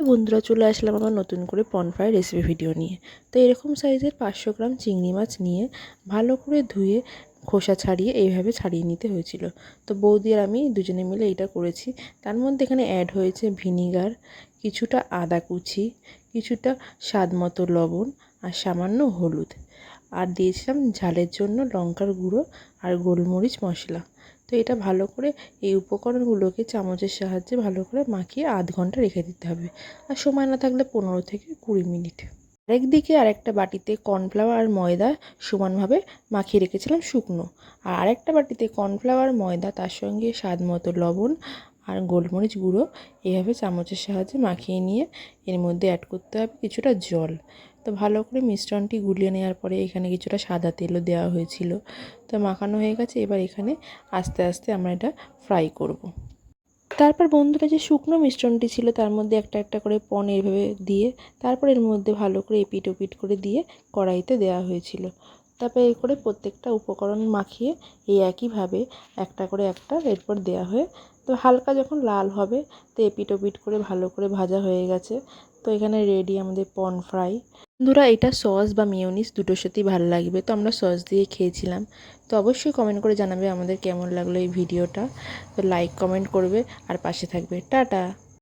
বন্ধুরা চলে আসলাম আমার নতুন করে পন ফ্রাই রেসিপি ভিডিও নিয়ে। তো এরকম সাইজের 500 গ্রাম চিংড়ি মাছ নিয়ে ভালো করে ধুয়ে খোসা ছাড়িয়ে এইভাবে ছাড়িয়ে নিতে হয়েছিল। তো বৌদি আর আমি দুজনে মিলে এটা করেছি। তার মধ্যে এখানে অ্যাড হয়েছে ভিনিগার, কিছুটা আদা কুচি, কিছুটা স্বাদ মতো লবণ আর সামান্য হলুদ, আর দিয়েছিলাম ঝালের জন্য লঙ্কার গুঁড়ো আর গোলমরিচ মশলা। তো এটা ভালো করে এই উপকরণগুলোকে চামচের সাহায্যে ভালো করে মাখিয়ে আধ ঘন্টা রেখে দিতে হবে, আর সময় না থাকলে 15 থেকে 20 মিনিট। আরেকদিকে আরেকটা বাটিতে কর্নফ্লাওয়ার আর ময়দা সমানভাবে মাখিয়ে রেখেছিলাম শুকনো, আর আরেকটা বাটিতে কর্নফ্লাওয়ার ময়দা, তার সঙ্গে স্বাদ মতো লবণ আর গোলমরিচ গুঁড়ো এইভাবে চামচের সাহায্যে মাখিয়ে নিয়ে এর মধ্যে অ্যাড করতে হবে কিছুটা জল। তো ভালো করে মিশ্রণটি গুলিয়ে নেওয়ার পরে এখানে কিছুটা সাদা তেলও দেওয়া হয়েছিল। তো মাখানো হয়ে গেছে, এবার এখানে আস্তে আস্তে আমরা এটা ফ্রাই করব। তারপর বন্ধুরা যে শুকনো মিশ্রণটি ছিল তার মধ্যে একটা একটা করে পন এইভাবে দিয়ে তারপর এর মধ্যে ভালো করে এপিট ওপিট করে দিয়ে কড়াইতে দেওয়া হয়েছিল। তারপর এই করে প্রত্যেকটা উপকরণ মাখিয়ে এই একইভাবে একটা করে একটা এরপর দেওয়া হয়ে, তো হালকা যখন লাল হবে তো এপিট ওপিট করে ভালো করে ভাজা হয়ে গেছে। তো এখানে রেডি আমাদের পন ফ্রাই। বন্ধুরা এটা সস বা মিয়োনিজ দুটোর সাথেই ভালো লাগবে, তো আমরা সস দিয়ে খেয়েছিলাম। তো অবশ্যই কমেন্ট করে জানাবে আমাদের কেমন লাগলো এই ভিডিওটা। তো লাইক কমেন্ট করবে আর পাশে থাকবে। টাটা।